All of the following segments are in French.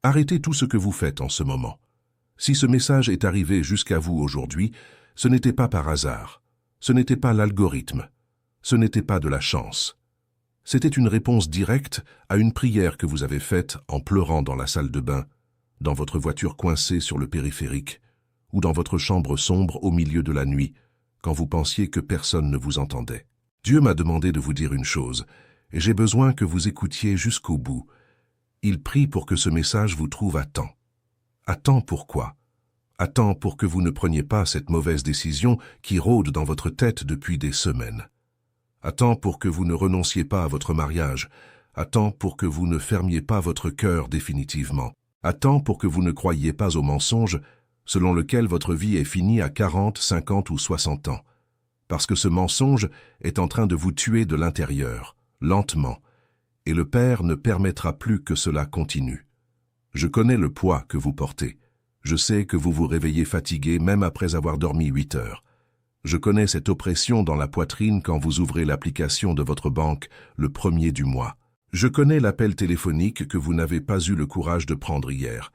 Arrêtez tout ce que vous faites en ce moment. Si ce message est arrivé jusqu'à vous aujourd'hui, ce n'était pas par hasard. Ce n'était pas l'algorithme. Ce n'était pas de la chance. C'était une réponse directe à une prière que vous avez faite en pleurant dans la salle de bain, dans votre voiture coincée sur le périphérique, ou dans votre chambre sombre au milieu de la nuit, quand vous pensiez que personne ne vous entendait. Dieu m'a demandé de vous dire une chose, et j'ai besoin que vous écoutiez jusqu'au bout. Il prie pour que ce message vous trouve à temps. À temps pourquoi? À temps pour que vous ne preniez pas cette mauvaise décision qui rôde dans votre tête depuis des semaines. À temps pour que vous ne renonciez pas à votre mariage. À temps pour que vous ne fermiez pas votre cœur définitivement. À temps pour que vous ne croyiez pas au mensonge selon lequel votre vie est finie à 40, 50 ou 60 ans. Parce que ce mensonge est en train de vous tuer de l'intérieur, lentement, et le Père ne permettra plus que cela continue. Je connais le poids que vous portez. Je sais que vous vous réveillez fatigué même après avoir dormi 8 heures. Je connais cette oppression dans la poitrine quand vous ouvrez l'application de votre banque le 1er du mois. Je connais l'appel téléphonique que vous n'avez pas eu le courage de prendre hier.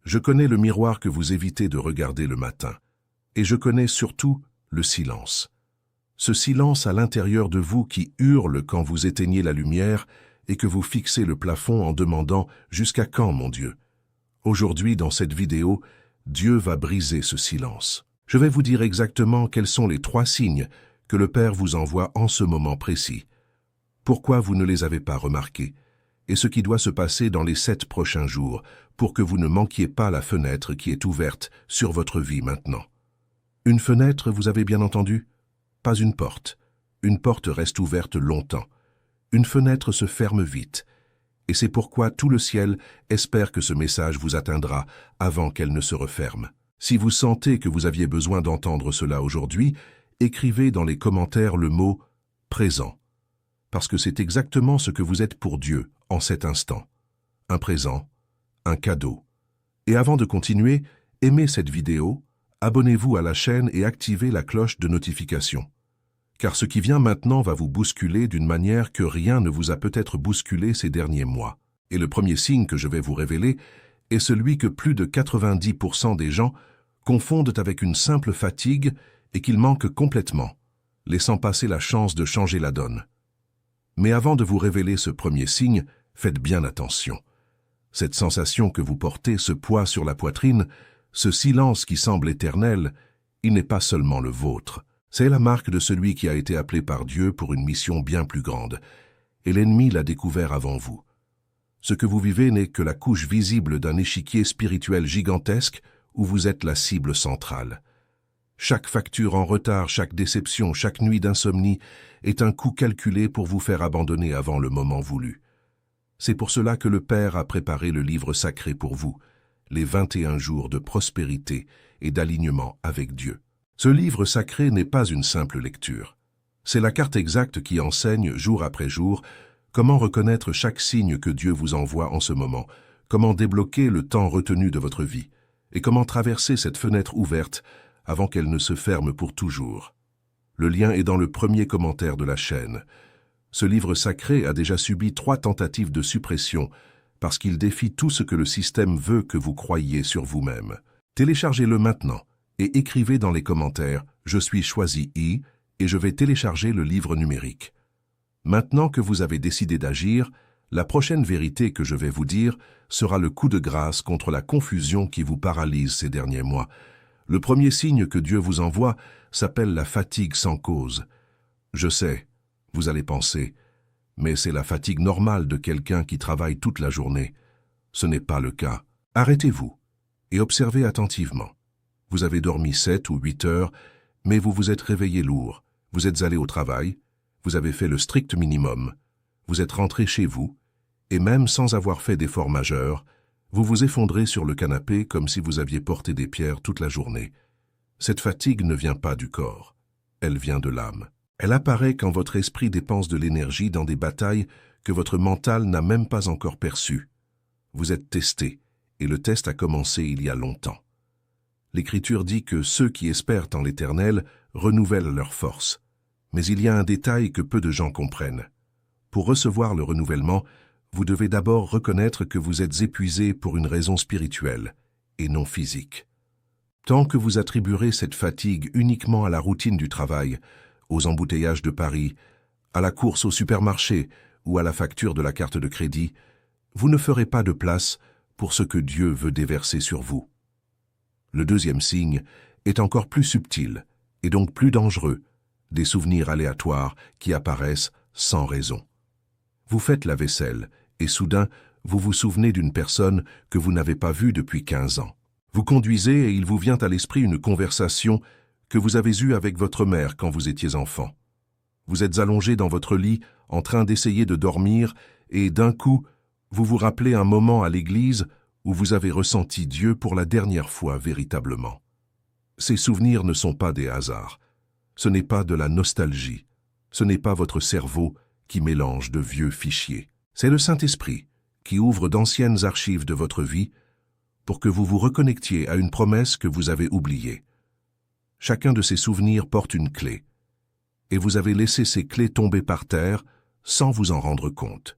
Je connais le miroir que vous évitez de regarder le matin. Et je connais surtout le silence. Ce silence à l'intérieur de vous qui hurle quand vous éteignez la lumière et que vous fixez le plafond en demandant « Jusqu'à quand, mon Dieu ?» Aujourd'hui, dans cette vidéo, Dieu va briser ce silence. Je vais vous dire exactement quels sont les 3 signes que le Père vous envoie en ce moment précis. Pourquoi vous ne les avez pas remarqués? Et ce qui doit se passer dans les 7 prochains jours pour que vous ne manquiez pas la fenêtre qui est ouverte sur votre vie maintenant. Une fenêtre, vous avez bien entendu? Pas une porte. Une porte reste ouverte longtemps. Une fenêtre se ferme vite. Et c'est pourquoi tout le ciel espère que ce message vous atteindra avant qu'elle ne se referme. Si vous sentez que vous aviez besoin d'entendre cela aujourd'hui, écrivez dans les commentaires le mot « présent ». Parce que c'est exactement ce que vous êtes pour Dieu en cet instant. Un présent, un cadeau. Et avant de continuer, aimez cette vidéo, abonnez-vous à la chaîne et activez la cloche de notification. Car ce qui vient maintenant va vous bousculer d'une manière que rien ne vous a peut-être bousculé ces derniers mois. Et le premier signe que je vais vous révéler est celui que plus de 90% des gens confondent avec une simple fatigue et qu'ils manquent complètement, laissant passer la chance de changer la donne. Mais avant de vous révéler ce premier signe, faites bien attention. Cette sensation que vous portez, ce poids sur la poitrine, ce silence qui semble éternel, il n'est pas seulement le vôtre. C'est la marque de celui qui a été appelé par Dieu pour une mission bien plus grande. Et l'ennemi l'a découvert avant vous. Ce que vous vivez n'est que la couche visible d'un échiquier spirituel gigantesque où vous êtes la cible centrale. Chaque facture en retard, chaque déception, chaque nuit d'insomnie est un coût calculé pour vous faire abandonner avant le moment voulu. C'est pour cela que le Père a préparé le livre sacré pour vous, les 21 jours de prospérité et d'alignement avec Dieu. Ce livre sacré n'est pas une simple lecture. C'est la carte exacte qui enseigne, jour après jour, comment reconnaître chaque signe que Dieu vous envoie en ce moment, comment débloquer le temps retenu de votre vie, et comment traverser cette fenêtre ouverte avant qu'elle ne se ferme pour toujours. Le lien est dans le premier commentaire de la chaîne. Ce livre sacré a déjà subi 3 tentatives de suppression parce qu'il défie tout ce que le système veut que vous croyiez sur vous-même. Téléchargez-le maintenant et écrivez dans les commentaires « Je suis choisi I » et je vais télécharger le livre numérique. Maintenant que vous avez décidé d'agir, la prochaine vérité que je vais vous dire sera le coup de grâce contre la confusion qui vous paralyse ces derniers mois. Le premier signe que Dieu vous envoie s'appelle la fatigue sans cause. Je sais, vous allez penser, mais c'est la fatigue normale de quelqu'un qui travaille toute la journée. Ce n'est pas le cas. Arrêtez-vous et observez attentivement. Vous avez dormi 7 ou 8 heures, mais vous vous êtes réveillé lourd. Vous êtes allé au travail, vous avez fait le strict minimum, vous êtes rentré chez vous, et même sans avoir fait d'efforts majeurs, vous vous effondrez sur le canapé comme si vous aviez porté des pierres toute la journée. Cette fatigue ne vient pas du corps, elle vient de l'âme. Elle apparaît quand votre esprit dépense de l'énergie dans des batailles que votre mental n'a même pas encore perçues. Vous êtes testé, et le test a commencé il y a longtemps. L'Écriture dit que ceux qui espèrent en l'Éternel renouvellent leurs forces. Mais il y a un détail que peu de gens comprennent. Pour recevoir le renouvellement, vous devez d'abord reconnaître que vous êtes épuisé pour une raison spirituelle et non physique. Tant que vous attribuerez cette fatigue uniquement à la routine du travail, aux embouteillages de Paris, à la course au supermarché ou à la facture de la carte de crédit, vous ne ferez pas de place pour ce que Dieu veut déverser sur vous. Le deuxième signe est encore plus subtil et donc plus dangereux, des souvenirs aléatoires qui apparaissent sans raison. Vous faites la vaisselle et soudain, vous vous souvenez d'une personne que vous n'avez pas vue depuis 15 ans. Vous conduisez et il vous vient à l'esprit une conversation que vous avez eue avec votre mère quand vous étiez enfant. Vous êtes allongé dans votre lit en train d'essayer de dormir et d'un coup, vous vous rappelez un moment à l'église où vous avez ressenti Dieu pour la dernière fois véritablement. Ces souvenirs ne sont pas des hasards. Ce n'est pas de la nostalgie. Ce n'est pas votre cerveau qui mélange de vieux fichiers. C'est le Saint-Esprit qui ouvre d'anciennes archives de votre vie pour que vous vous reconnectiez à une promesse que vous avez oubliée. Chacun de ces souvenirs porte une clé, et vous avez laissé ces clés tomber par terre sans vous en rendre compte.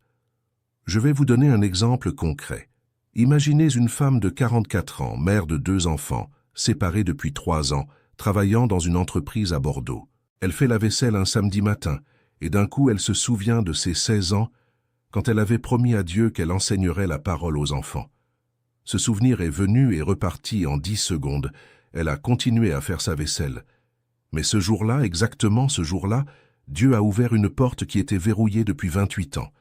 Je vais vous donner un exemple concret. Imaginez une femme de 44 ans, mère de 2 enfants, séparée depuis 3 ans, travaillant dans une entreprise à Bordeaux. Elle fait la vaisselle un samedi matin, et d'un coup elle se souvient de ses 16 ans quand elle avait promis à Dieu qu'elle enseignerait la parole aux enfants. Ce souvenir est venu et reparti en 10 secondes. Elle a continué à faire sa vaisselle. Mais ce jour-là, exactement ce jour-là, Dieu a ouvert une porte qui était verrouillée depuis 28 ans,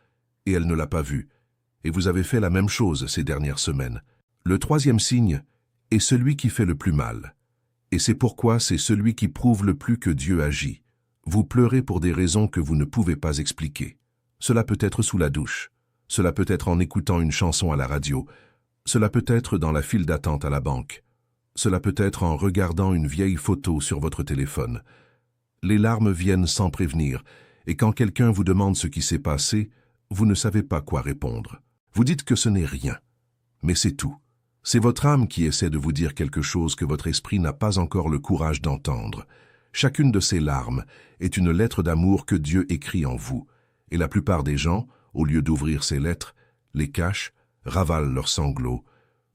et elle ne l'a pas vue. Et vous avez fait la même chose ces dernières semaines. Le troisième signe est celui qui fait le plus mal. Et c'est pourquoi c'est celui qui prouve le plus que Dieu agit. Vous pleurez pour des raisons que vous ne pouvez pas expliquer. Cela peut être sous la douche. Cela peut être en écoutant une chanson à la radio. Cela peut être dans la file d'attente à la banque. Cela peut être en regardant une vieille photo sur votre téléphone. Les larmes viennent sans prévenir, et quand quelqu'un vous demande ce qui s'est passé, vous ne savez pas quoi répondre. Vous dites que ce n'est rien, mais c'est tout. C'est votre âme qui essaie de vous dire quelque chose que votre esprit n'a pas encore le courage d'entendre. Chacune de ces larmes est une lettre d'amour que Dieu écrit en vous, et la plupart des gens, au lieu d'ouvrir ces lettres, les cachent, ravalent leurs sanglots,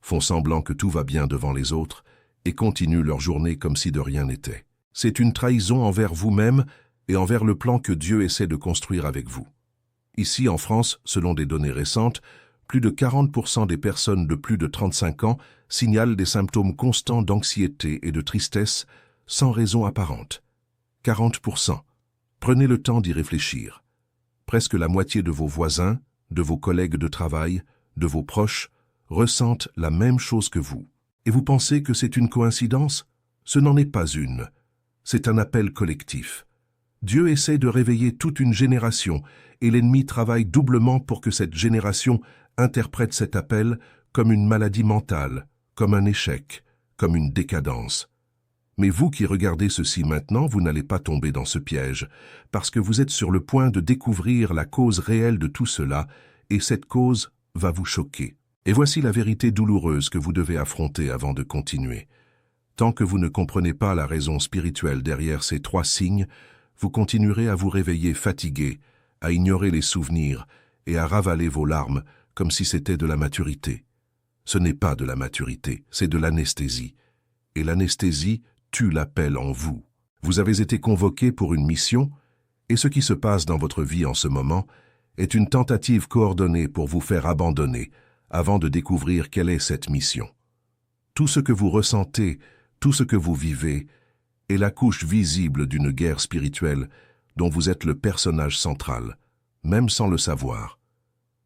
font semblant que tout va bien devant les autres et continuent leur journée comme si de rien n'était. C'est une trahison envers vous-même et envers le plan que Dieu essaie de construire avec vous. Ici, en France, selon des données récentes, plus de 40% des personnes de plus de 35 ans signalent des symptômes constants d'anxiété et de tristesse sans raison apparente. 40%. Prenez le temps d'y réfléchir. Presque la moitié de vos voisins, de vos collègues de travail, de vos proches, ressentent la même chose que vous. Et vous pensez que c'est une coïncidence? Ce n'en est pas une. C'est un appel collectif. Dieu essaie de réveiller toute une génération et l'ennemi travaille doublement pour que cette génération interprète cet appel comme une maladie mentale, comme un échec, comme une décadence. Mais vous qui regardez ceci maintenant, vous n'allez pas tomber dans ce piège, parce que vous êtes sur le point de découvrir la cause réelle de tout cela, et cette cause va vous choquer. Et voici la vérité douloureuse que vous devez affronter avant de continuer. Tant que vous ne comprenez pas la raison spirituelle derrière ces 3 signes, vous continuerez à vous réveiller fatigué, à ignorer les souvenirs et à ravaler vos larmes comme si c'était de la maturité. Ce n'est pas de la maturité, c'est de l'anesthésie. Et l'anesthésie tue l'appel en vous. Vous avez été convoqué pour une mission, et ce qui se passe dans votre vie en ce moment est une tentative coordonnée pour vous faire abandonner avant de découvrir quelle est cette mission. Tout ce que vous ressentez, tout ce que vous vivez, est la couche visible d'une guerre spirituelle dont vous êtes le personnage central, même sans le savoir.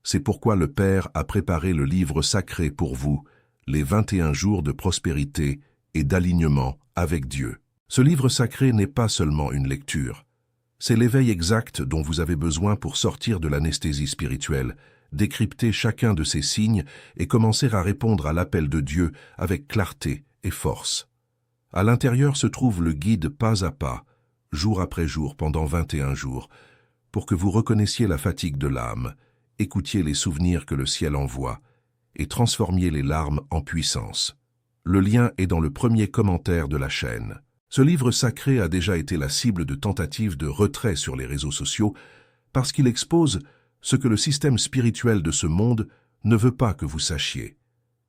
C'est pourquoi le Père a préparé le livre sacré pour vous, les 21 jours de prospérité et d'alignement avec Dieu. Ce livre sacré n'est pas seulement une lecture. C'est l'éveil exact dont vous avez besoin pour sortir de l'anesthésie spirituelle, décrypter chacun de ces signes et commencer à répondre à l'appel de Dieu avec clarté et force. À l'intérieur se trouve le guide pas à pas, jour après jour pendant 21 jours, pour que vous reconnaissiez la fatigue de l'âme, écoutiez les souvenirs que le ciel envoie et transformiez les larmes en puissance. Le lien est dans le premier commentaire de la chaîne. Ce livre sacré a déjà été la cible de tentatives de retrait sur les réseaux sociaux parce qu'il expose ce que le système spirituel de ce monde ne veut pas que vous sachiez.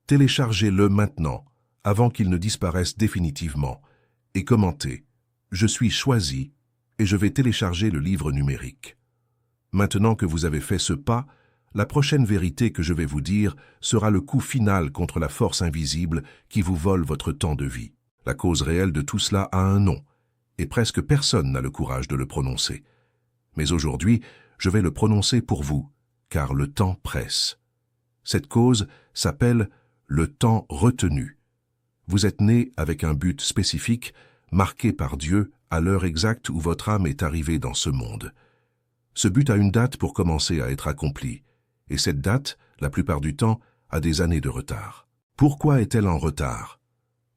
Téléchargez-le maintenant, avant qu'il ne disparaisse définitivement, et commentez « Je suis choisi » et je vais télécharger le livre numérique. Maintenant que vous avez fait ce pas, la prochaine vérité que je vais vous dire sera le coup final contre la force invisible qui vous vole votre temps de vie. La cause réelle de tout cela a un nom, et presque personne n'a le courage de le prononcer. Mais aujourd'hui, je vais le prononcer pour vous, car le temps presse. Cette cause s'appelle le temps retenu. Vous êtes né avec un but spécifique, marqué par Dieu à l'heure exacte où votre âme est arrivée dans ce monde. Ce but a une date pour commencer à être accompli, et cette date, la plupart du temps, a des années de retard. Pourquoi est-elle en retard?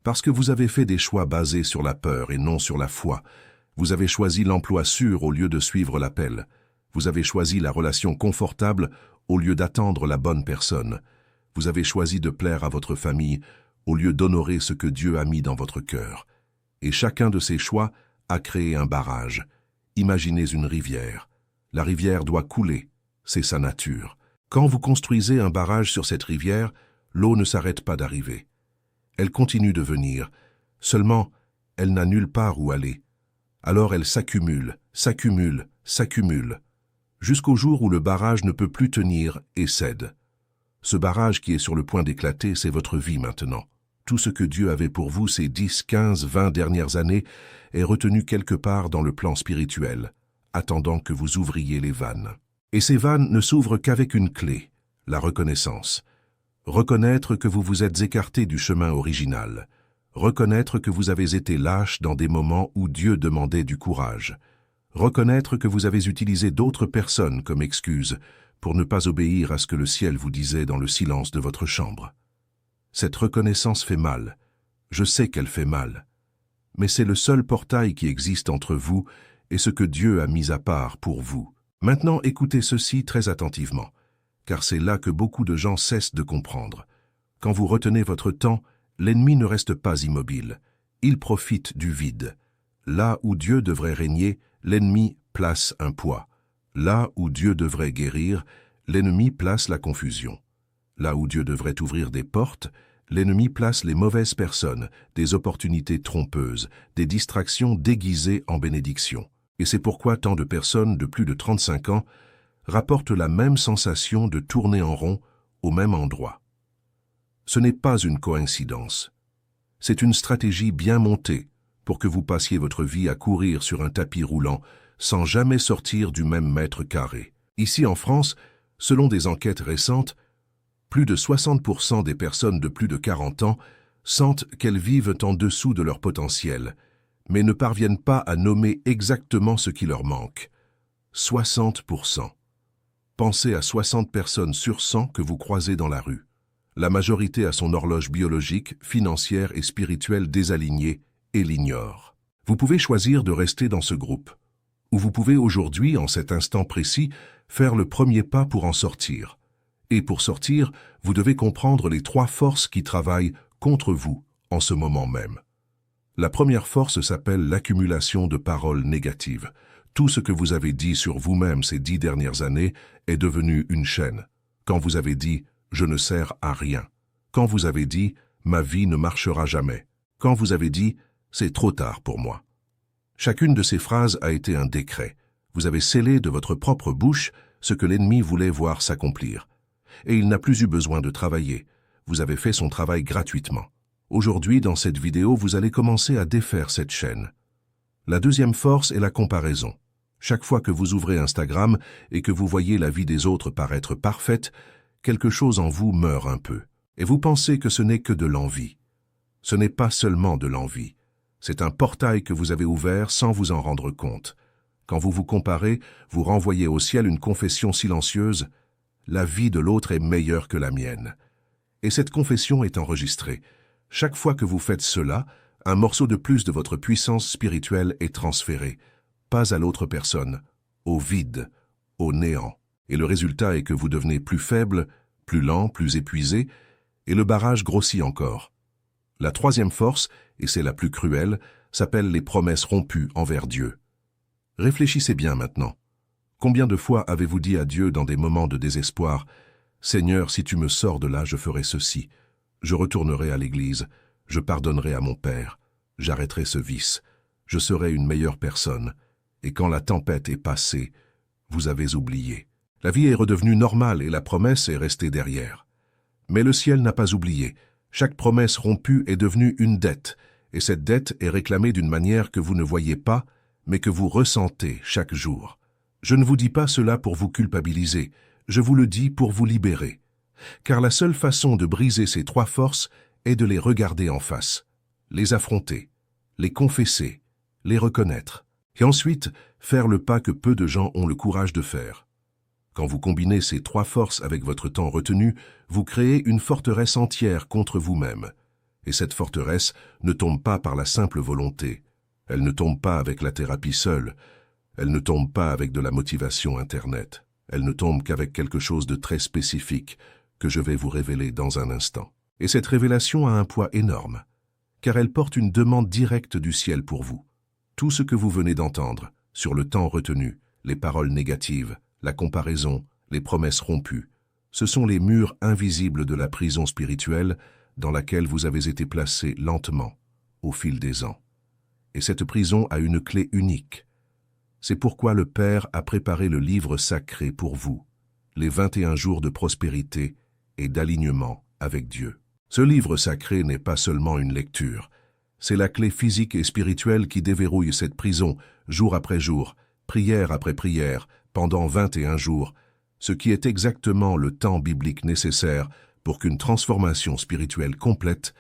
Parce que vous avez fait des choix basés sur la peur et non sur la foi. Vous avez choisi l'emploi sûr au lieu de suivre l'appel. Vous avez choisi la relation confortable au lieu d'attendre la bonne personne. Vous avez choisi de plaire à votre famille au lieu d'honorer ce que Dieu a mis dans votre cœur. Et chacun de ces choix a créé un barrage. Imaginez une rivière. La rivière doit couler, c'est sa nature. Quand vous construisez un barrage sur cette rivière, l'eau ne s'arrête pas d'arriver. Elle continue de venir, seulement elle n'a nulle part où aller. Alors elle s'accumule, s'accumule, s'accumule, jusqu'au jour où le barrage ne peut plus tenir et cède. Ce barrage qui est sur le point d'éclater, c'est votre vie maintenant. Tout ce que Dieu avait pour vous ces 10, 15, 20 dernières années est retenu quelque part dans le plan spirituel, attendant que vous ouvriez les vannes. Et ces vannes ne s'ouvrent qu'avec une clé, la reconnaissance. Reconnaître que vous vous êtes écarté du chemin original. Reconnaître que vous avez été lâche dans des moments où Dieu demandait du courage. Reconnaître que vous avez utilisé d'autres personnes comme excuse pour ne pas obéir à ce que le ciel vous disait dans le silence de votre chambre. Cette reconnaissance fait mal. Je sais qu'elle fait mal. Mais c'est le seul portail qui existe entre vous et ce que Dieu a mis à part pour vous. Maintenant, écoutez ceci très attentivement, car c'est là que beaucoup de gens cessent de comprendre. Quand vous retenez votre temps, l'ennemi ne reste pas immobile. Il profite du vide. Là où Dieu devrait régner, l'ennemi place un poids. Là où Dieu devrait guérir, l'ennemi place la confusion. Là où Dieu devrait ouvrir des portes, l'ennemi place les mauvaises personnes, des opportunités trompeuses, des distractions déguisées en bénédictions. Et c'est pourquoi tant de personnes de plus de 35 ans rapportent la même sensation de tourner en rond au même endroit. Ce n'est pas une coïncidence. C'est une stratégie bien montée pour que vous passiez votre vie à courir sur un tapis roulant sans jamais sortir du même mètre carré. Ici en France, selon des enquêtes récentes, plus de 60% des personnes de plus de 40 ans sentent qu'elles vivent en dessous de leur potentiel, mais ne parviennent pas à nommer exactement ce qui leur manque. 60%. Pensez à 60 personnes sur 100 que vous croisez dans la rue. La majorité a son horloge biologique, financière et spirituelle désalignée et l'ignore. Vous pouvez choisir de rester dans ce groupe, ou vous pouvez aujourd'hui, en cet instant précis, faire le premier pas pour en sortir. Et pour sortir, vous devez comprendre les 3 forces qui travaillent contre vous en ce moment même. La première force s'appelle l'accumulation de paroles négatives. Tout ce que vous avez dit sur vous-même ces 10 dernières années est devenu une chaîne. Quand vous avez dit « je ne sers à rien », quand vous avez dit « ma vie ne marchera jamais », quand vous avez dit « c'est trop tard pour moi ». Chacune de ces phrases a été un décret. Vous avez scellé de votre propre bouche ce que l'ennemi voulait voir s'accomplir. Et il n'a plus eu besoin de travailler. Vous avez fait son travail gratuitement. Aujourd'hui, dans cette vidéo, vous allez commencer à défaire cette chaîne. La deuxième force est la comparaison. Chaque fois que vous ouvrez Instagram et que vous voyez la vie des autres paraître parfaite, quelque chose en vous meurt un peu. Et vous pensez que ce n'est que de l'envie. Ce n'est pas seulement de l'envie. C'est un portail que vous avez ouvert sans vous en rendre compte. Quand vous vous comparez, vous renvoyez au ciel une confession silencieuse. La vie de l'autre est meilleure que la mienne. Et cette confession est enregistrée. Chaque fois que vous faites cela, un morceau de plus de votre puissance spirituelle est transféré. Pas à l'autre personne, au vide, au néant. Et le résultat est que vous devenez plus faible, plus lent, plus épuisé, et le barrage grossit encore. La troisième force, et c'est la plus cruelle, s'appelle les promesses rompues envers Dieu. Réfléchissez bien maintenant. Combien de fois avez-vous dit à Dieu dans des moments de désespoir, « Seigneur, si tu me sors de là, je ferai ceci. Je retournerai à l'église, je pardonnerai à mon père, j'arrêterai ce vice, je serai une meilleure personne. » Et quand la tempête est passée, vous avez oublié. La vie est redevenue normale et la promesse est restée derrière. Mais le ciel n'a pas oublié. Chaque promesse rompue est devenue une dette, et cette dette est réclamée d'une manière que vous ne voyez pas, mais que vous ressentez chaque jour. Je ne vous dis pas cela pour vous culpabiliser, je vous le dis pour vous libérer. Car la seule façon de briser ces trois forces est de les regarder en face, les affronter, les confesser, les reconnaître. Et ensuite, faire le pas que peu de gens ont le courage de faire. Quand vous combinez ces trois forces avec votre temps retenu, vous créez une forteresse entière contre vous-même. Et cette forteresse ne tombe pas par la simple volonté. Elle ne tombe pas avec la thérapie seule. Elle ne tombe pas avec de la motivation Internet. Elle ne tombe qu'avec quelque chose de très spécifique que je vais vous révéler dans un instant. Et cette révélation a un poids énorme, car elle porte une demande directe du ciel pour vous. Tout ce que vous venez d'entendre, sur le temps retenu, les paroles négatives, la comparaison, les promesses rompues, ce sont les murs invisibles de la prison spirituelle dans laquelle vous avez été placé lentement, au fil des ans. Et cette prison a une clé unique. C'est pourquoi le Père a préparé le livre sacré pour vous, les 21 jours de prospérité et d'alignement avec Dieu. Ce livre sacré n'est pas seulement une lecture, c'est la clé physique et spirituelle qui déverrouille cette prison, jour après jour, prière après prière, pendant 21 jours, ce qui est exactement le temps biblique nécessaire pour qu'une transformation spirituelle complète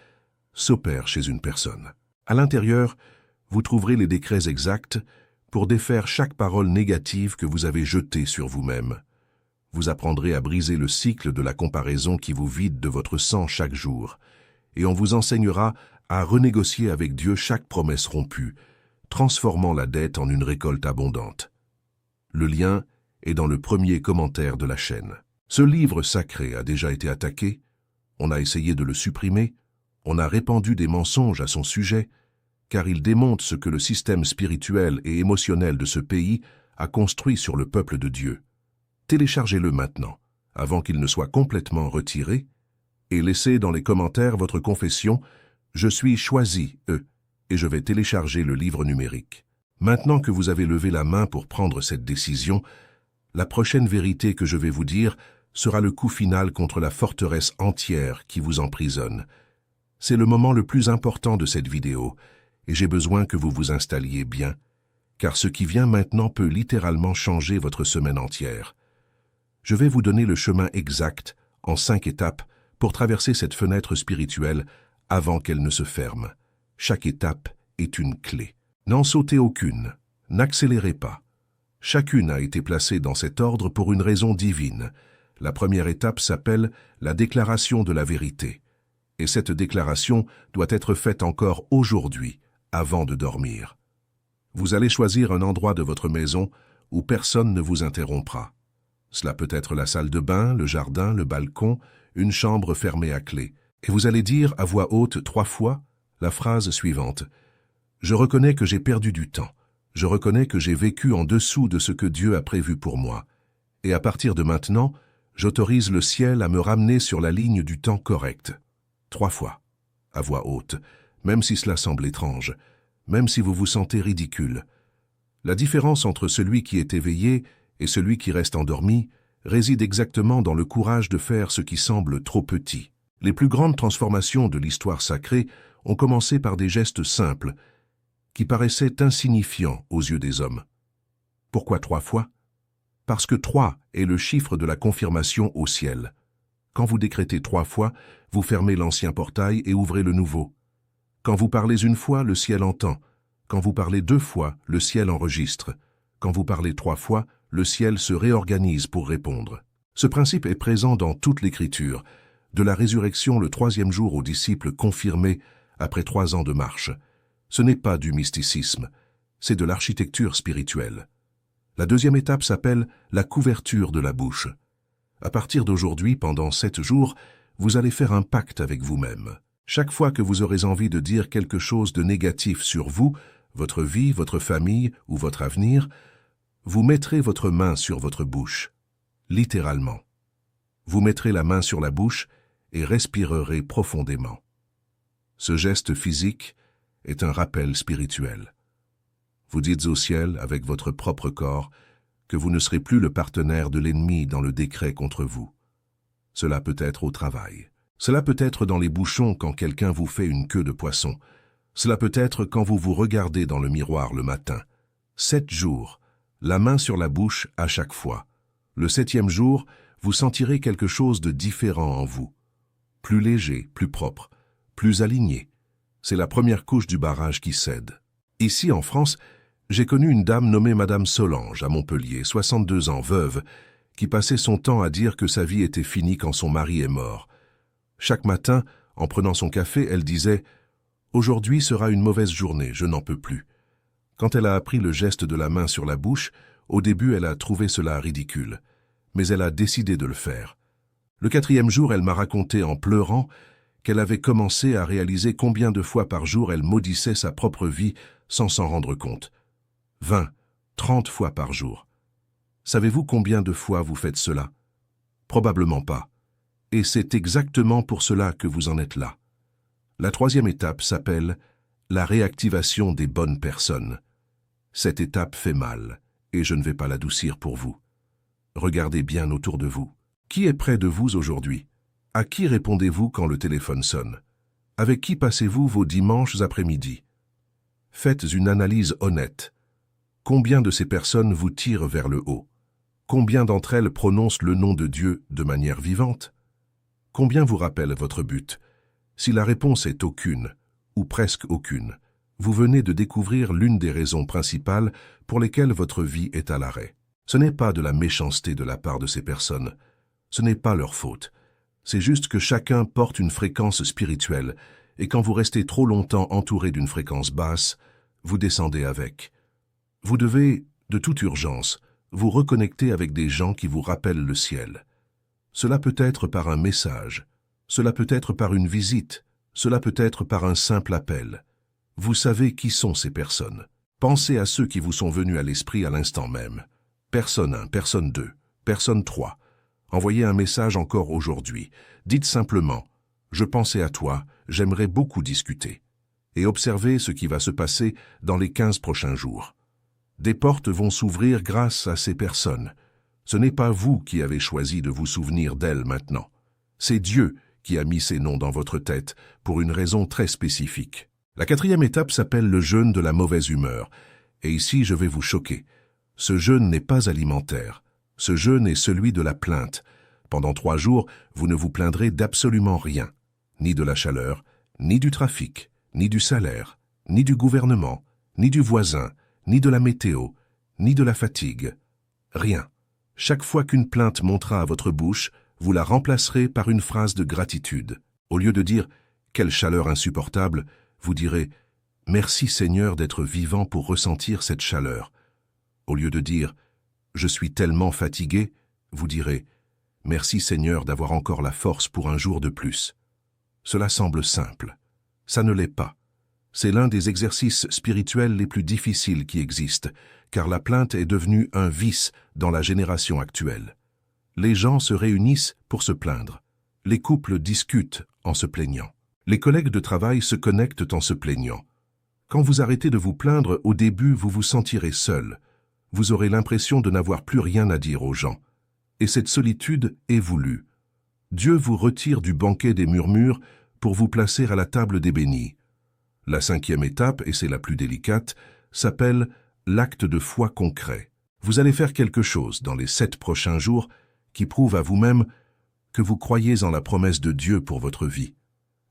s'opère chez une personne. À l'intérieur, vous trouverez les décrets exacts pour défaire chaque parole négative que vous avez jetée sur vous-même. Vous apprendrez à briser le cycle de la comparaison qui vous vide de votre sang chaque jour, et on vous enseignera à renégocier avec Dieu chaque promesse rompue, transformant la dette en une récolte abondante. Le lien est dans le premier commentaire de la chaîne. Ce livre sacré a déjà été attaqué, on a essayé de le supprimer, on a répandu des mensonges à son sujet, car il démontre ce que le système spirituel et émotionnel de ce pays a construit sur le peuple de Dieu. Téléchargez-le maintenant, avant qu'il ne soit complètement retiré, et laissez dans les commentaires votre confession « Je suis choisi, et je vais télécharger le livre numérique ». Maintenant que vous avez levé la main pour prendre cette décision, la prochaine vérité que je vais vous dire sera le coup final contre la forteresse entière qui vous emprisonne. C'est le moment le plus important de cette vidéo, et j'ai besoin que vous vous installiez bien, car ce qui vient maintenant peut littéralement changer votre semaine entière. Je vais vous donner le chemin exact, en 5 étapes, pour traverser cette fenêtre spirituelle avant qu'elle ne se ferme. Chaque étape est une clé. N'en sautez aucune, n'accélérez pas. Chacune a été placée dans cet ordre pour une raison divine. La première étape s'appelle la déclaration de la vérité. Et cette déclaration doit être faite encore aujourd'hui, avant de dormir. Vous allez choisir un endroit de votre maison où personne ne vous interrompra. Cela peut être la salle de bain, le jardin, le balcon, une chambre fermée à clé. Et vous allez dire à voix haute 3 fois la phrase suivante. Je reconnais que j'ai perdu du temps. Je reconnais que j'ai vécu en dessous de ce que Dieu a prévu pour moi. Et à partir de maintenant, j'autorise le ciel à me ramener sur la ligne du temps correct. 3 fois, à voix haute, même si cela semble étrange, même si vous vous sentez ridicule. La différence entre celui qui est éveillé et celui qui reste endormi réside exactement dans le courage de faire ce qui semble trop petit. Les plus grandes transformations de l'histoire sacrée ont commencé par des gestes simples, qui paraissaient insignifiants aux yeux des hommes. Pourquoi 3 fois? Parce que 3 est le chiffre de la confirmation au ciel. Quand vous décrétez 3 fois, vous fermez l'ancien portail et ouvrez le nouveau. Quand vous parlez une fois, le ciel entend. Quand vous parlez 2 fois, le ciel enregistre. Quand vous parlez 3 fois, le ciel se réorganise pour répondre. Ce principe est présent dans toute l'Écriture, de la résurrection le 3e jour aux disciples confirmés après 3 ans de marche. Ce n'est pas du mysticisme, c'est de l'architecture spirituelle. La deuxième étape s'appelle la couverture de la bouche. À partir d'aujourd'hui, pendant 7 jours, vous allez faire un pacte avec vous-même. Chaque fois que vous aurez envie de dire quelque chose de négatif sur vous, votre vie, votre famille ou votre avenir, Vous mettrez votre main sur votre bouche, littéralement. Vous mettrez la main sur la bouche et respirerez profondément. Ce geste physique est un rappel spirituel. Vous dites au ciel, avec votre propre corps, que vous ne serez plus le partenaire de l'ennemi dans le décret contre vous. Cela peut être au travail. Cela peut être dans les bouchons quand quelqu'un vous fait une queue de poisson. Cela peut être quand vous vous regardez dans le miroir le matin. 7 jours, la main sur la bouche à chaque fois. Le 7e jour, vous sentirez quelque chose de différent en vous. Plus léger, plus propre, plus aligné. C'est la première couche du barrage qui cède. Ici, en France, j'ai connu une dame nommée Madame Solange, à Montpellier, 62 ans, veuve, qui passait son temps à dire que sa vie était finie quand son mari est mort. Chaque matin, en prenant son café, elle disait « Aujourd'hui sera une mauvaise journée, je n'en peux plus ». Quand elle a appris le geste de la main sur la bouche, au début elle a trouvé cela ridicule, mais elle a décidé de le faire. Le 4e jour, elle m'a raconté en pleurant qu'elle avait commencé à réaliser combien de fois par jour elle maudissait sa propre vie sans s'en rendre compte. 20, 30 fois par jour. Savez-vous combien de fois vous faites cela? Probablement pas. Et c'est exactement pour cela que vous en êtes là. La 3e étape s'appelle la réactivation des bonnes personnes. Cette étape fait mal, et je ne vais pas l'adoucir pour vous. Regardez bien autour de vous. Qui est près de vous aujourd'hui? À qui répondez-vous quand le téléphone sonne? Avec qui passez-vous vos dimanches après-midi? Faites une analyse honnête. Combien de ces personnes vous tirent vers le haut? Combien d'entre elles prononcent le nom de Dieu de manière vivante? Combien vous rappellent votre but? Si la réponse est aucune, ou presque aucune, vous venez de découvrir l'une des raisons principales pour lesquelles votre vie est à l'arrêt. Ce n'est pas de la méchanceté de la part de ces personnes. Ce n'est pas leur faute. C'est juste que chacun porte une fréquence spirituelle, et quand vous restez trop longtemps entouré d'une fréquence basse, vous descendez avec. Vous devez, de toute urgence, vous reconnecter avec des gens qui vous rappellent le ciel. Cela peut être par un message, cela peut être par une visite, cela peut être par un simple appel. Vous savez qui sont ces personnes. Pensez à ceux qui vous sont venus à l'esprit à l'instant même. Personne 1, personne 2, personne 3. Envoyez un message encore aujourd'hui. Dites simplement « Je pensais à toi, j'aimerais beaucoup discuter » et observez ce qui va se passer dans les 15 prochains jours. Des portes vont s'ouvrir grâce à ces personnes. Ce n'est pas vous qui avez choisi de vous souvenir d'elles maintenant. C'est Dieu qui a mis ces noms dans votre tête pour une raison très spécifique. La 4e étape s'appelle le jeûne de la mauvaise humeur. Et ici, je vais vous choquer. Ce jeûne n'est pas alimentaire. Ce jeûne est celui de la plainte. Pendant 3 jours, vous ne vous plaindrez d'absolument rien. Ni de la chaleur, ni du trafic, ni du salaire, ni du gouvernement, ni du voisin, ni de la météo, ni de la fatigue. Rien. Chaque fois qu'une plainte montera à votre bouche, vous la remplacerez par une phrase de gratitude. Au lieu de dire « Quelle chaleur insupportable », vous direz « Merci Seigneur d'être vivant pour ressentir cette chaleur ». Au lieu de dire « Je suis tellement fatigué », vous direz « Merci Seigneur d'avoir encore la force pour un jour de plus ». Cela semble simple. Ça ne l'est pas. C'est l'un des exercices spirituels les plus difficiles qui existent, car la plainte est devenue un vice dans la génération actuelle. Les gens se réunissent pour se plaindre. Les couples discutent en se plaignant. Les collègues de travail se connectent en se plaignant. Quand vous arrêtez de vous plaindre, au début, vous vous sentirez seul. Vous aurez l'impression de n'avoir plus rien à dire aux gens. Et cette solitude est voulue. Dieu vous retire du banquet des murmures pour vous placer à la table des bénis. La 5e étape, et c'est la plus délicate, s'appelle l'acte de foi concret. Vous allez faire quelque chose dans les 7 prochains jours qui prouve à vous-même que vous croyez en la promesse de Dieu pour votre vie.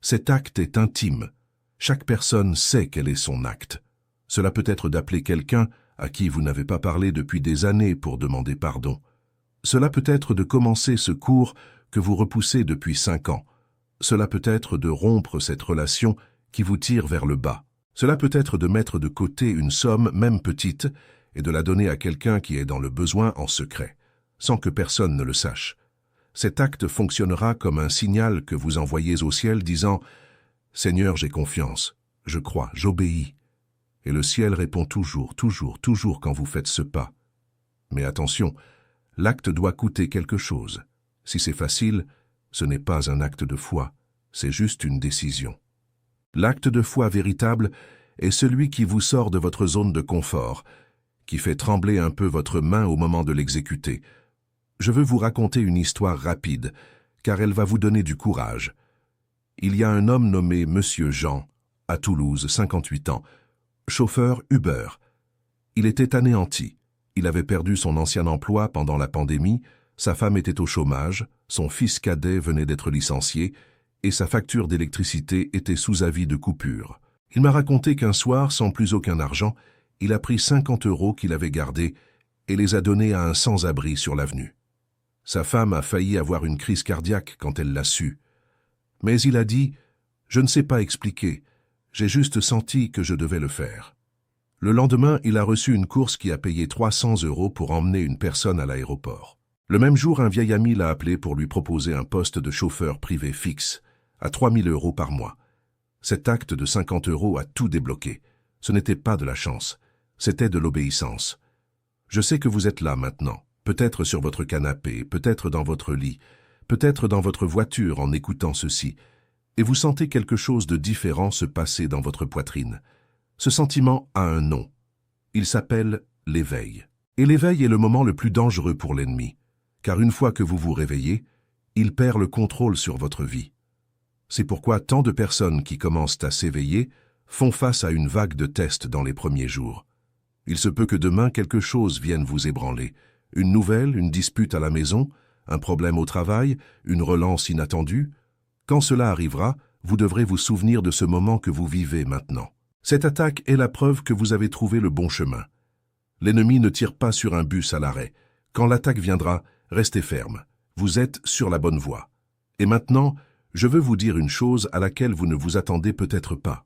Cet acte est intime. Chaque personne sait quel est son acte. Cela peut être d'appeler quelqu'un à qui vous n'avez pas parlé depuis des années pour demander pardon. Cela peut être de commencer ce cours que vous repoussez depuis 5 ans. Cela peut être de rompre cette relation qui vous tire vers le bas. Cela peut être de mettre de côté une somme, même petite, et de la donner à quelqu'un qui est dans le besoin en secret, sans que personne ne le sache. Cet acte fonctionnera comme un signal que vous envoyez au ciel disant « Seigneur, j'ai confiance, je crois, j'obéis ». Et le ciel répond toujours quand vous faites ce pas. Mais attention, l'acte doit coûter quelque chose. Si c'est facile, ce n'est pas un acte de foi, c'est juste une décision. L'acte de foi véritable est celui qui vous sort de votre zone de confort, qui fait trembler un peu votre main au moment de l'exécuter. Je veux vous raconter une histoire rapide, car elle va vous donner du courage. Il y a un homme nommé Monsieur Jean, à Toulouse, 58 ans, chauffeur Uber. Il était anéanti. Il avait perdu son ancien emploi pendant la pandémie, sa femme était au chômage, son fils cadet venait d'être licencié, et sa facture d'électricité était sous avis de coupure. Il m'a raconté qu'un soir, sans plus aucun argent, il a pris 50 € qu'il avait gardés et les a donnés à un sans-abri sur l'avenue. Sa femme a failli avoir une crise cardiaque quand elle l'a su. Mais il a dit « Je ne sais pas expliquer, j'ai juste senti que je devais le faire ». Le lendemain, il a reçu une course qui a payé 300 € pour emmener une personne à l'aéroport. Le même jour, un vieil ami l'a appelé pour lui proposer un poste de chauffeur privé fixe, à 3 000 € par mois. Cet acte de 50 € a tout débloqué. Ce n'était pas de la chance, c'était de l'obéissance. Je sais que vous êtes là maintenant, peut-être sur votre canapé, peut-être dans votre lit, peut-être dans votre voiture en écoutant ceci, et vous sentez quelque chose de différent se passer dans votre poitrine. Ce sentiment a un nom. Il s'appelle l'éveil. Et l'éveil est le moment le plus dangereux pour l'ennemi, car une fois que vous vous réveillez, il perd le contrôle sur votre vie. C'est pourquoi tant de personnes qui commencent à s'éveiller font face à une vague de tests dans les premiers jours. Il se peut que demain quelque chose vienne vous ébranler. Une nouvelle, une dispute à la maison, un problème au travail, une relance inattendue. Quand cela arrivera, vous devrez vous souvenir de ce moment que vous vivez maintenant. Cette attaque est la preuve que vous avez trouvé le bon chemin. L'ennemi ne tire pas sur un bus à l'arrêt. Quand l'attaque viendra, restez ferme. Vous êtes sur la bonne voie. Et maintenant, je veux vous dire une chose à laquelle vous ne vous attendez peut-être pas.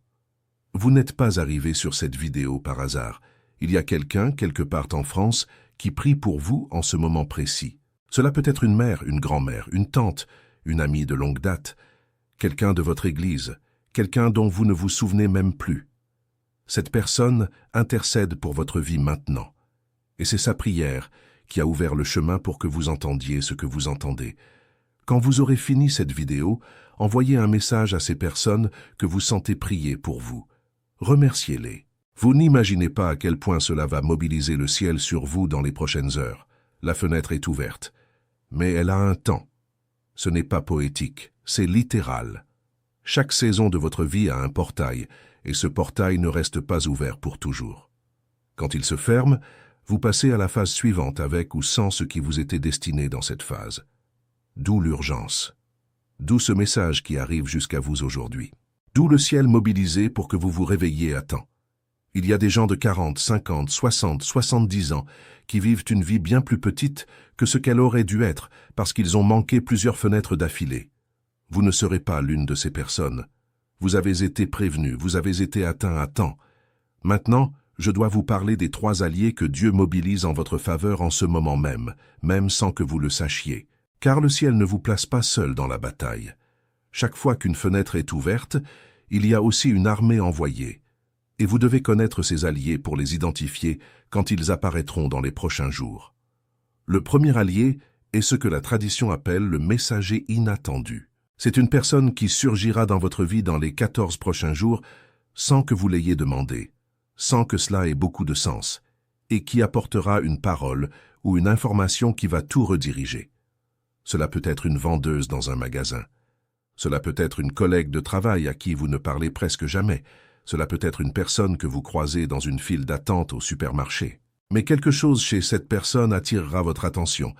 Vous n'êtes pas arrivé sur cette vidéo par hasard. Il y a quelqu'un, quelque part en France, qui prie pour vous en ce moment précis. Cela peut être une mère, une grand-mère, une tante, une amie de longue date, quelqu'un de votre église, quelqu'un dont vous ne vous souvenez même plus. Cette personne intercède pour votre vie maintenant. Et c'est sa prière qui a ouvert le chemin pour que vous entendiez ce que vous entendez. Quand vous aurez fini cette vidéo, envoyez un message à ces personnes que vous sentez prier pour vous. Remerciez-les. Vous n'imaginez pas à quel point cela va mobiliser le ciel sur vous dans les prochaines heures. La fenêtre est ouverte. Mais elle a un temps. Ce n'est pas poétique, c'est littéral. Chaque saison de votre vie a un portail, et ce portail ne reste pas ouvert pour toujours. Quand il se ferme, vous passez à la phase suivante avec ou sans ce qui vous était destiné dans cette phase. D'où l'urgence. D'où ce message qui arrive jusqu'à vous aujourd'hui. D'où le ciel mobilisé pour que vous vous réveilliez à temps. Il y a des gens de 40, 50, 60, 70 ans qui vivent une vie bien plus petite que ce qu'elle aurait dû être parce qu'ils ont manqué plusieurs fenêtres d'affilée. Vous ne serez pas l'une de ces personnes. Vous avez été prévenu, vous avez été atteint à temps. Maintenant, je dois vous parler des 3 alliés que Dieu mobilise en votre faveur en ce moment même, même sans que vous le sachiez. Car le ciel ne vous place pas seul dans la bataille. Chaque fois qu'une fenêtre est ouverte, il y a aussi une armée envoyée. Et vous devez connaître ces alliés pour les identifier quand ils apparaîtront dans les prochains jours. Le premier allié est ce que la tradition appelle le messager inattendu. C'est une personne qui surgira dans votre vie dans les 14 prochains jours sans que vous l'ayez demandé, sans que cela ait beaucoup de sens, et qui apportera une parole ou une information qui va tout rediriger. Cela peut être une vendeuse dans un magasin. Cela peut être une collègue de travail à qui vous ne parlez presque jamais. Cela peut être une personne que vous croisez dans une file d'attente au supermarché. Mais quelque chose chez cette personne attirera votre attention,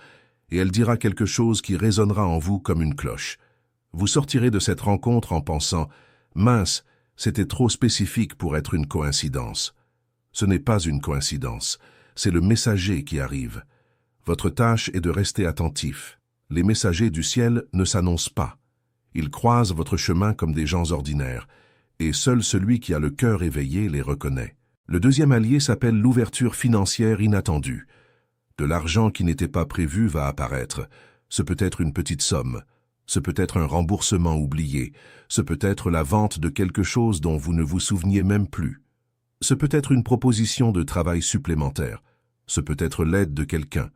et elle dira quelque chose qui résonnera en vous comme une cloche. Vous sortirez de cette rencontre en pensant « Mince, c'était trop spécifique pour être une coïncidence ». Ce n'est pas une coïncidence, c'est le messager qui arrive. Votre tâche est de rester attentif. Les messagers du ciel ne s'annoncent pas. Ils croisent votre chemin comme des gens ordinaires, et seul celui qui a le cœur éveillé les reconnaît. Le deuxième allié s'appelle l'ouverture financière inattendue. De l'argent qui n'était pas prévu va apparaître. Ce peut être une petite somme. Ce peut être un remboursement oublié. Ce peut être la vente de quelque chose dont vous ne vous souveniez même plus. Ce peut être une proposition de travail supplémentaire. Ce peut être l'aide de quelqu'un.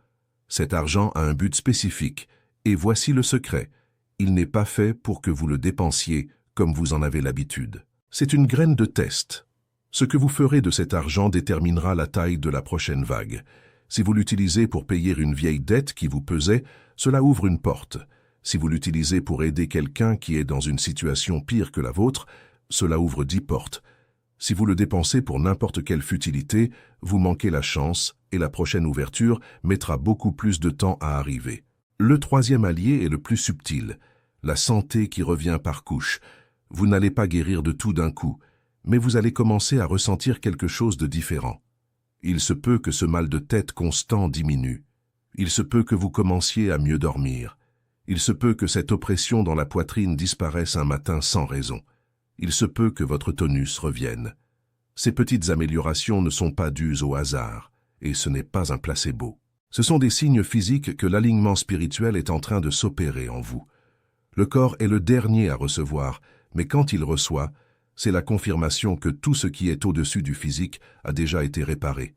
Cet argent a un but spécifique, et voici le secret. Il n'est pas fait pour que vous le dépensiez comme vous en avez l'habitude. C'est une graine de test. Ce que vous ferez de cet argent déterminera la taille de la prochaine vague. Si vous l'utilisez pour payer une vieille dette qui vous pesait, cela ouvre une porte. Si vous l'utilisez pour aider quelqu'un qui est dans une situation pire que la vôtre, cela ouvre 10 portes. Si vous le dépensez pour n'importe quelle futilité, vous manquez la chance et la prochaine ouverture mettra beaucoup plus de temps à arriver. Le troisième allié est le plus subtil, la santé qui revient par couche. Vous n'allez pas guérir de tout d'un coup, mais vous allez commencer à ressentir quelque chose de différent. Il se peut que ce mal de tête constant diminue. Il se peut que vous commenciez à mieux dormir. Il se peut que cette oppression dans la poitrine disparaisse un matin sans raison. Il se peut que votre tonus revienne. Ces petites améliorations ne sont pas dues au hasard, et ce n'est pas un placebo. Ce sont des signes physiques que l'alignement spirituel est en train de s'opérer en vous. Le corps est le dernier à recevoir, mais quand il reçoit, c'est la confirmation que tout ce qui est au-dessus du physique a déjà été réparé.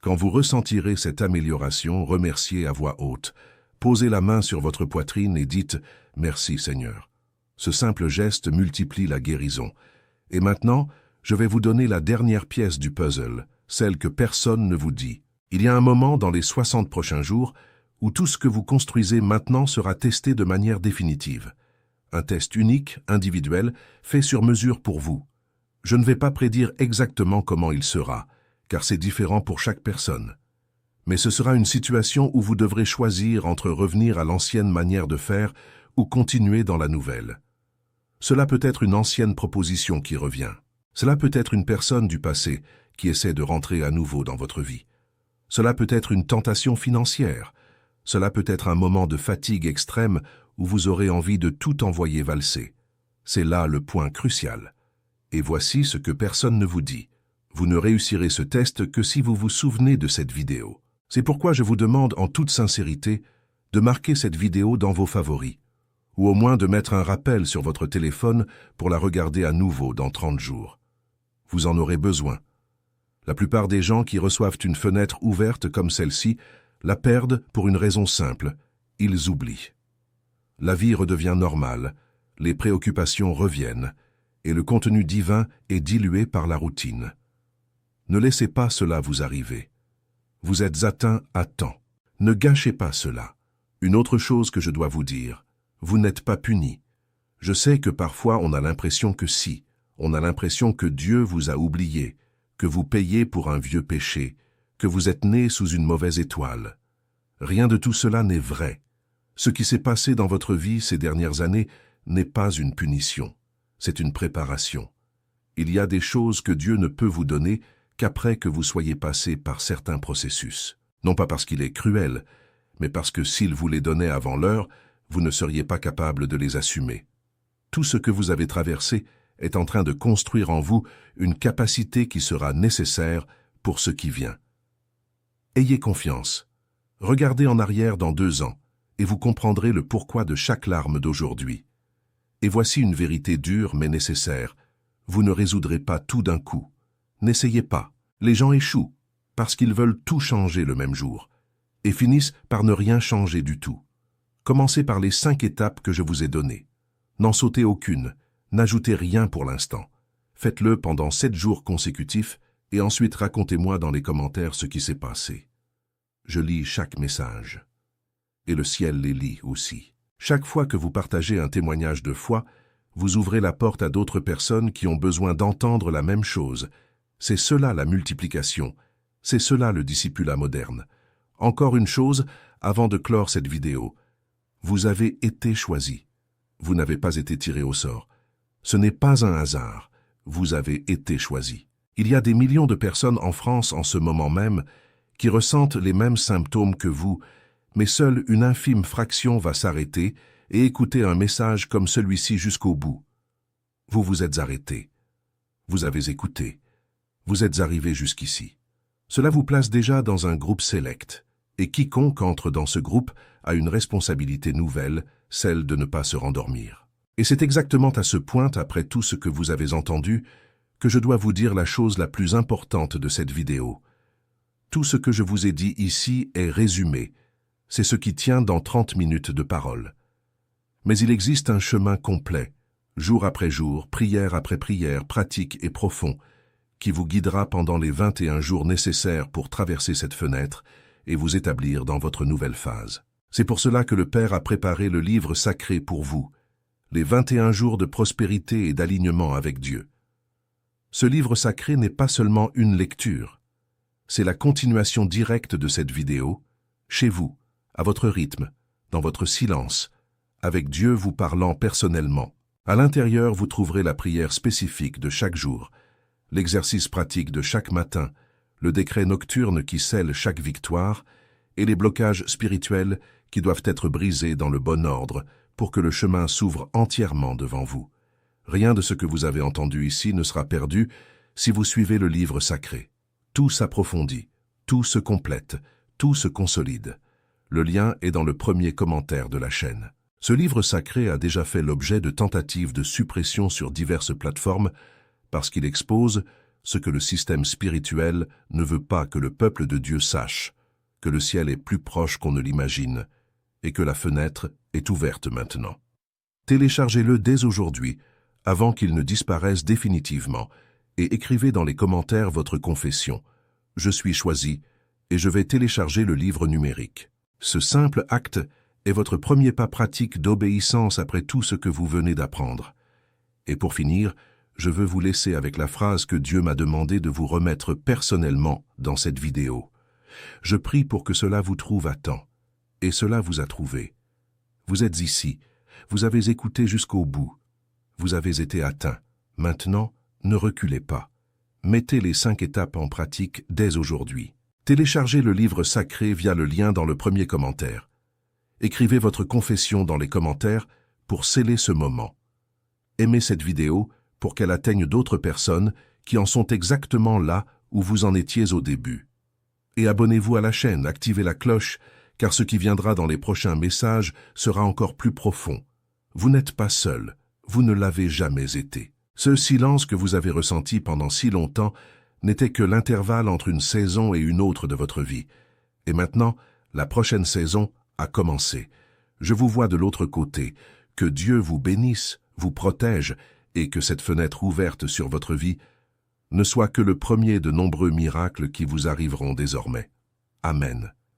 Quand vous ressentirez cette amélioration, remerciez à voix haute. Posez la main sur votre poitrine et dites « Merci Seigneur ». Ce simple geste multiplie la guérison. Et maintenant, je vais vous donner la dernière pièce du puzzle, celle que personne ne vous dit. Il y a un moment dans les 60 prochains jours où tout ce que vous construisez maintenant sera testé de manière définitive. Un test unique, individuel, fait sur mesure pour vous. Je ne vais pas prédire exactement comment il sera, car c'est différent pour chaque personne. Mais ce sera une situation où vous devrez choisir entre revenir à l'ancienne manière de faire ou continuer dans la nouvelle. Cela peut être une ancienne proposition qui revient. Cela peut être une personne du passé qui essaie de rentrer à nouveau dans votre vie. Cela peut être une tentation financière. Cela peut être un moment de fatigue extrême où vous aurez envie de tout envoyer valser. C'est là le point crucial. Et voici ce que personne ne vous dit. Vous ne réussirez ce test que si vous vous souvenez de cette vidéo. C'est pourquoi je vous demande en toute sincérité de marquer cette vidéo dans vos favoris, ou au moins de mettre un rappel sur votre téléphone pour la regarder à nouveau dans 30 jours. Vous en aurez besoin. La plupart des gens qui reçoivent une fenêtre ouverte comme celle-ci la perdent pour une raison simple, ils oublient. La vie redevient normale, les préoccupations reviennent, et le contenu divin est dilué par la routine. Ne laissez pas cela vous arriver. Vous êtes atteint à temps. Ne gâchez pas cela. Une autre chose que je dois vous dire, vous n'êtes pas puni. Je sais que parfois on a l'impression que si, on a l'impression que Dieu vous a oublié, que vous payez pour un vieux péché, que vous êtes né sous une mauvaise étoile. Rien de tout cela n'est vrai. Ce qui s'est passé dans votre vie ces dernières années n'est pas une punition, c'est une préparation. Il y a des choses que Dieu ne peut vous donner qu'après que vous soyez passé par certains processus. Non pas parce qu'il est cruel, mais parce que s'il vous les donnait avant l'heure, vous ne seriez pas capable de les assumer. Tout ce que vous avez traversé est en train de construire en vous une capacité qui sera nécessaire pour ce qui vient. Ayez confiance. Regardez en arrière dans 2 ans, et vous comprendrez le pourquoi de chaque larme d'aujourd'hui. Et voici une vérité dure mais nécessaire. Vous ne résoudrez pas tout d'un coup. N'essayez pas. Les gens échouent, parce qu'ils veulent tout changer le même jour, et finissent par ne rien changer du tout. Commencez par les 5 étapes que je vous ai données. N'en sautez aucune, n'ajoutez rien pour l'instant. Faites-le pendant 7 jours consécutifs, et ensuite racontez-moi dans les commentaires ce qui s'est passé. Je lis chaque message. Et le ciel les lit aussi. Chaque fois que vous partagez un témoignage de foi, vous ouvrez la porte à d'autres personnes qui ont besoin d'entendre la même chose. C'est cela la multiplication. C'est cela le discipulat moderne. Encore une chose, avant de clore cette vidéo. Vous avez été choisi. Vous n'avez pas été tiré au sort. Ce n'est pas un hasard. Vous avez été choisi. Il y a des millions de personnes en France en ce moment même qui ressentent les mêmes symptômes que vous, mais seule une infime fraction va s'arrêter et écouter un message comme celui-ci jusqu'au bout. Vous vous êtes arrêté. Vous avez écouté. Vous êtes arrivé jusqu'ici. Cela vous place déjà dans un groupe select, et quiconque entre dans ce groupe a une responsabilité nouvelle, celle de ne pas se rendormir. Et c'est exactement à ce point, après tout ce que vous avez entendu, que je dois vous dire la chose la plus importante de cette vidéo. Tout ce que je vous ai dit ici est résumé. C'est ce qui tient dans 30 minutes de parole. Mais il existe un chemin complet, jour après jour, prière après prière, pratique et profond, qui vous guidera pendant les 21 jours nécessaires pour traverser cette fenêtre et vous établir dans votre nouvelle phase. C'est pour cela que le Père a préparé le livre sacré pour vous, les 21 jours de prospérité et d'alignement avec Dieu. Ce livre sacré n'est pas seulement une lecture, c'est la continuation directe de cette vidéo, chez vous, à votre rythme, dans votre silence, avec Dieu vous parlant personnellement. À l'intérieur, vous trouverez la prière spécifique de chaque jour, l'exercice pratique de chaque matin, le décret nocturne qui scelle chaque victoire et les blocages spirituels qui doivent être brisés dans le bon ordre pour que le chemin s'ouvre entièrement devant vous. Rien de ce que vous avez entendu ici ne sera perdu si vous suivez le livre sacré. Tout s'approfondit, tout se complète, tout se consolide. Le lien est dans le premier commentaire de la chaîne. Ce livre sacré a déjà fait l'objet de tentatives de suppression sur diverses plateformes parce qu'il expose ce que le système spirituel ne veut pas que le peuple de Dieu sache, que le ciel est plus proche qu'on ne l'imagine et que la fenêtre est ouverte maintenant. Téléchargez-le dès aujourd'hui, avant qu'il ne disparaisse définitivement, et écrivez dans les commentaires votre confession « Je suis choisi » et je vais télécharger le livre numérique. Ce simple acte est votre premier pas pratique d'obéissance après tout ce que vous venez d'apprendre. Et pour finir, je veux vous laisser avec la phrase que Dieu m'a demandé de vous remettre personnellement dans cette vidéo. Je prie pour que cela vous trouve à temps. Et cela vous a trouvé. Vous êtes ici, vous avez écouté jusqu'au bout. Vous avez été atteint. Maintenant, ne reculez pas. Mettez les 5 étapes en pratique dès aujourd'hui. Téléchargez le livre sacré via le lien dans le premier commentaire. Écrivez votre confession dans les commentaires pour sceller ce moment. Aimez cette vidéo pour qu'elle atteigne d'autres personnes qui en sont exactement là où vous en étiez au début. Et abonnez-vous à la chaîne, activez la cloche, car ce qui viendra dans les prochains messages sera encore plus profond. Vous n'êtes pas seul, vous ne l'avez jamais été. Ce silence que vous avez ressenti pendant si longtemps n'était que l'intervalle entre une saison et une autre de votre vie. Et maintenant, la prochaine saison a commencé. Je vous vois de l'autre côté. Que Dieu vous bénisse, vous protège, et que cette fenêtre ouverte sur votre vie ne soit que le premier de nombreux miracles qui vous arriveront désormais. Amen.